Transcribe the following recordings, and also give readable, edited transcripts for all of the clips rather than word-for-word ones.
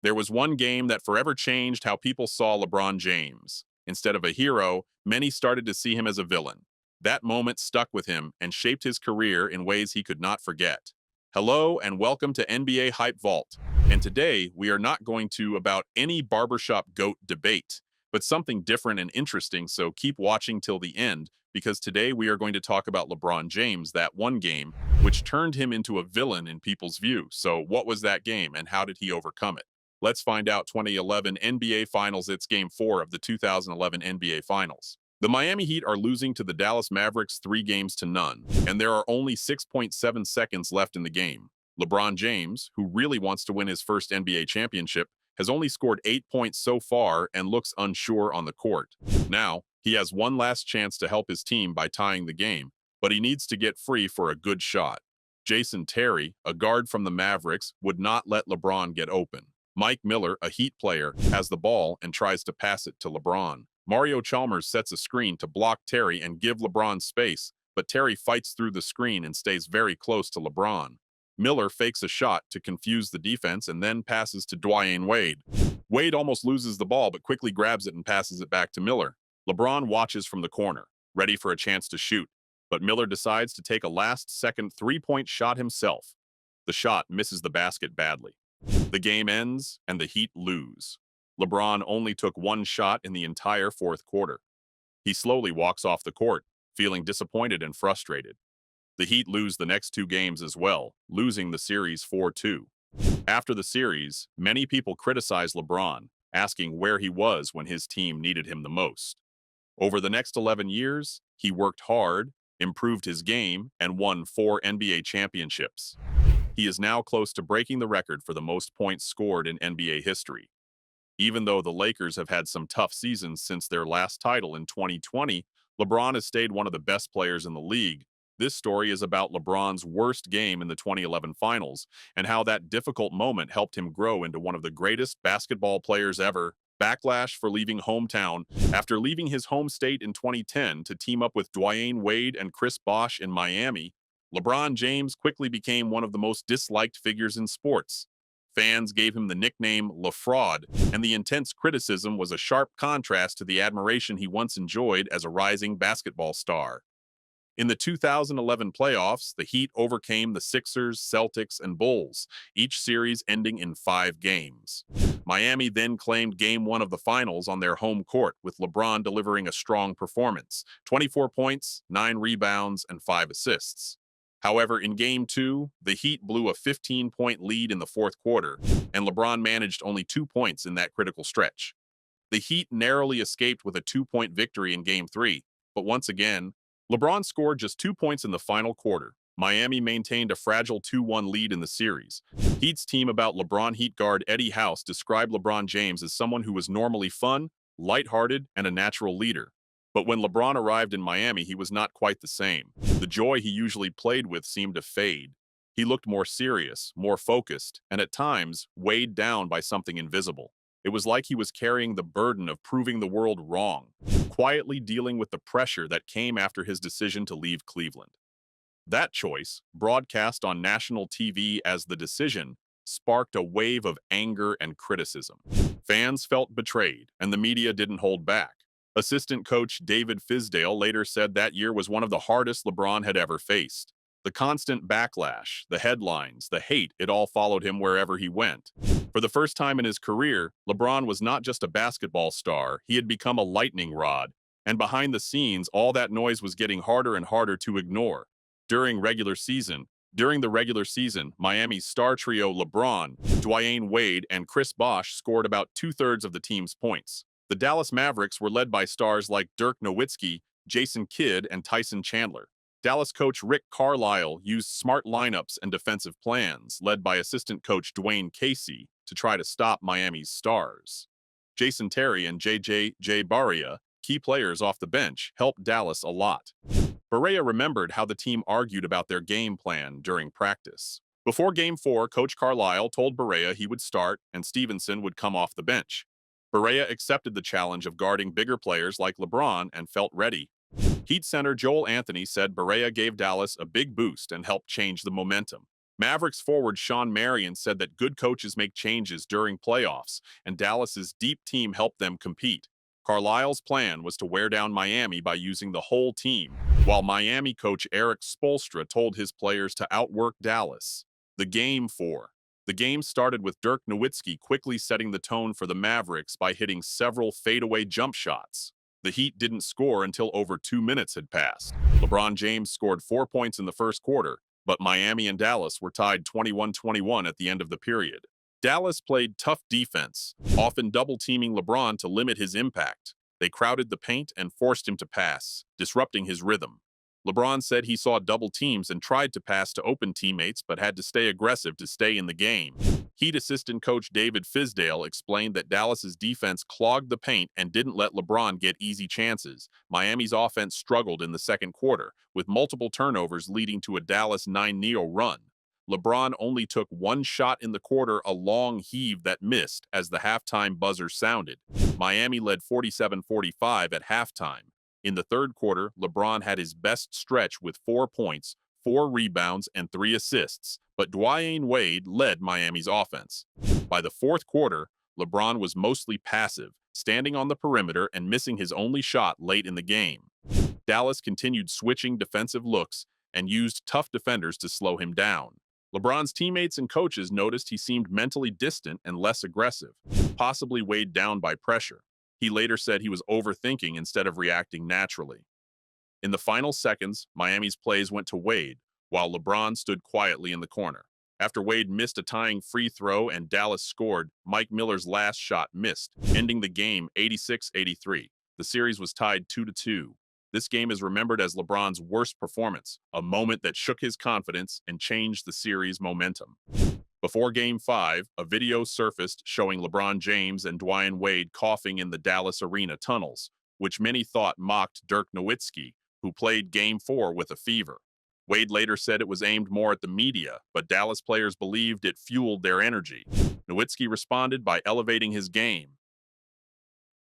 There was one game that forever changed how people saw LeBron James. Instead of a hero, many started to see him as a villain. That moment stuck with him and shaped his career in ways he could not forget. Hello and welcome to NBA Hype Vault. And today we are not going to about any barbershop GOAT debate, but something different and interesting, so keep watching till the end because today we are going to talk about LeBron James, that one game which turned him into a villain in people's view. So what was that game and how did he overcome it? Let's find out. 2011 NBA Finals. It's Game 4 of the 2011 NBA Finals. The Miami Heat are losing to the Dallas Mavericks 3 games to none, and there are only 6.7 seconds left in the game. LeBron James, who really wants to win his first NBA championship, has only scored 8 points so far and looks unsure on the court. Now, he has one last chance to help his team by tying the game, but he needs to get free for a good shot. Jason Terry, a guard from the Mavericks, would not let LeBron get open. Mike Miller, a Heat player, has the ball and tries to pass it to LeBron. Mario Chalmers sets a screen to block Terry and give LeBron space, but Terry fights through the screen and stays very close to LeBron. Miller fakes a shot to confuse the defense and then passes to Dwyane Wade. Wade almost loses the ball but quickly grabs it and passes it back to Miller. LeBron watches from the corner, ready for a chance to shoot, but Miller decides to take a last-second three-point shot himself. The shot misses the basket badly. The game ends, and the Heat lose. LeBron only took one shot in the entire fourth quarter. He slowly walks off the court, feeling disappointed and frustrated. The Heat lose the next 2 games as well, losing the series 4-2. After the series, many people criticize LeBron, asking where he was when his team needed him the most. Over the next 11 years, he worked hard, improved his game, and won 4 NBA championships. He is now close to breaking the record for the most points scored in NBA history. Even though the Lakers have had some tough seasons since their last title in 2020, LeBron has stayed one of the best players in the league. This story is about LeBron's worst game in the 2011 Finals and how that difficult moment helped him grow into one of the greatest basketball players ever. Backlash for leaving hometown. After leaving his home state in 2010 to team up with Dwyane Wade and Chris Bosh in Miami, LeBron James quickly became one of the most disliked figures in sports. Fans gave him the nickname Le Fraud, and the intense criticism was a sharp contrast to the admiration he once enjoyed as a rising basketball star. In the 2011 playoffs, the Heat overcame the Sixers, Celtics, and Bulls, each series ending in 5 games. Miami then claimed Game 1 of the finals on their home court, with LeBron delivering a strong performance: 24 points, 9 rebounds, and 5 assists. However, in Game 2, the Heat blew a 15-point lead in the fourth quarter, and LeBron managed only 2 points in that critical stretch. The Heat narrowly escaped with a 2-point victory in Game 3, but once again, LeBron scored just 2 points in the final quarter. Miami maintained a fragile 2-1 lead in the series. Heat's team about LeBron Heat guard Eddie House described LeBron James as someone who was normally fun, lighthearted, and a natural leader. But when LeBron arrived in Miami, he was not quite the same. The joy he usually played with seemed to fade. He looked more serious, more focused, and at times weighed down by something invisible. It was like he was carrying the burden of proving the world wrong, quietly dealing with the pressure that came after his decision to leave Cleveland. That choice, broadcast on national TV as The Decision, sparked a wave of anger and criticism. Fans felt betrayed, and the media didn't hold back. Assistant coach David Fizdale later said that year was one of the hardest LeBron had ever faced. The constant backlash, the headlines, the hate, it all followed him wherever he went. For the first time in his career, LeBron was not just a basketball star, he had become a lightning rod. And behind the scenes, all that noise was getting harder and harder to ignore. During the regular season, Miami's star trio LeBron, Dwyane Wade, and Chris Bosh scored about 2/3 of the team's points. The Dallas Mavericks were led by stars like Dirk Nowitzki, Jason Kidd, and Tyson Chandler. Dallas coach Rick Carlisle used smart lineups and defensive plans, led by assistant coach Dwayne Casey, to try to stop Miami's stars. Jason Terry and J.J. Barea, key players off the bench, helped Dallas a lot. Barea remembered how the team argued about their game plan during practice. Before Game 4, Coach Carlisle told Barea he would start and Stevenson would come off the bench. Barea accepted the challenge of guarding bigger players like LeBron and felt ready. Heat center Joel Anthony said Barea gave Dallas a big boost and helped change the momentum. Mavericks forward Sean Marion said that good coaches make changes during playoffs, and Dallas's deep team helped them compete. Carlisle's plan was to wear down Miami by using the whole team, while Miami coach Eric Spoelstra told his players to outwork Dallas. The Game 4. The game started with Dirk Nowitzki quickly setting the tone for the Mavericks by hitting several fadeaway jump shots. The Heat didn't score until over 2 minutes had passed. LeBron James scored 4 points in the first quarter, but Miami and Dallas were tied 21-21 at the end of the period. Dallas played tough defense, often double-teaming LeBron to limit his impact. They crowded the paint and forced him to pass, disrupting his rhythm. LeBron said he saw double teams and tried to pass to open teammates but had to stay aggressive to stay in the game. Heat assistant coach David Fizdale explained that Dallas's defense clogged the paint and didn't let LeBron get easy chances. Miami's offense struggled in the second quarter, with multiple turnovers leading to a Dallas 9-0 run. LeBron only took one shot in the quarter, a long heave that missed as the halftime buzzer sounded. Miami led 47-45 at halftime. In the third quarter, LeBron had his best stretch with 4 points, 4 rebounds, and 3 assists, but Dwyane Wade led Miami's offense. By the fourth quarter, LeBron was mostly passive, standing on the perimeter and missing his only shot late in the game. Dallas continued switching defensive looks and used tough defenders to slow him down. LeBron's teammates and coaches noticed he seemed mentally distant and less aggressive, possibly weighed down by pressure. He later said he was overthinking instead of reacting naturally. In the final seconds, Miami's plays went to Wade, while LeBron stood quietly in the corner. After Wade missed a tying free throw and Dallas scored, Mike Miller's last shot missed, ending the game 86-83. The series was tied 2-2. This game is remembered as LeBron's worst performance, a moment that shook his confidence and changed the series' momentum. Before Game 5, a video surfaced showing LeBron James and Dwyane Wade coughing in the Dallas arena tunnels, which many thought mocked Dirk Nowitzki, who played Game 4 with a fever. Wade later said it was aimed more at the media, but Dallas players believed it fueled their energy. Nowitzki responded by elevating his game.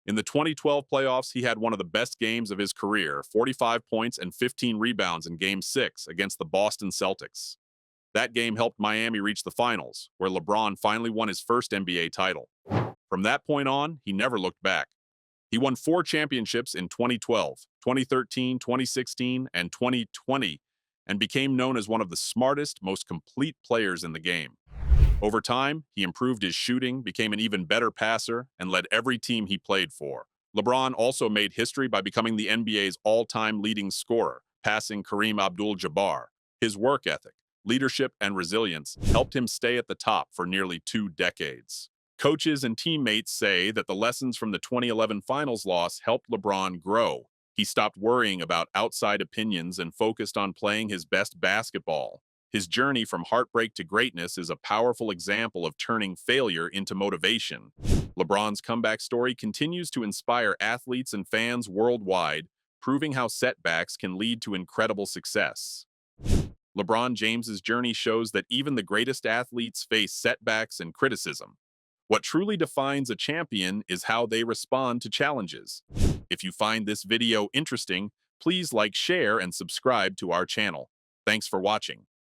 In the 2012 playoffs, he had one of the best games of his career, 45 points and 15 rebounds in Game 6 against the Boston Celtics. That game helped Miami reach the finals, where LeBron finally won his first NBA title. From that point on, he never looked back. He won 4 championships in 2012, 2013, 2016, and 2020, and became known as one of the smartest, most complete players in the game. Over time, he improved his shooting, became an even better passer, and led every team he played for. LeBron also made history by becoming the NBA's all-time leading scorer, passing Kareem Abdul-Jabbar. His work ethic, leadership, and resilience helped him stay at the top for nearly 2 decades. Coaches and teammates say that the lessons from the 2011 finals loss helped LeBron grow. He stopped worrying about outside opinions and focused on playing his best basketball. His journey from heartbreak to greatness is a powerful example of turning failure into motivation. LeBron's comeback story continues to inspire athletes and fans worldwide, proving how setbacks can lead to incredible success. LeBron James's journey shows that even the greatest athletes face setbacks and criticism. What truly defines a champion is how they respond to challenges. If you find this video interesting, please like, share, and subscribe to our channel. Thanks for watching.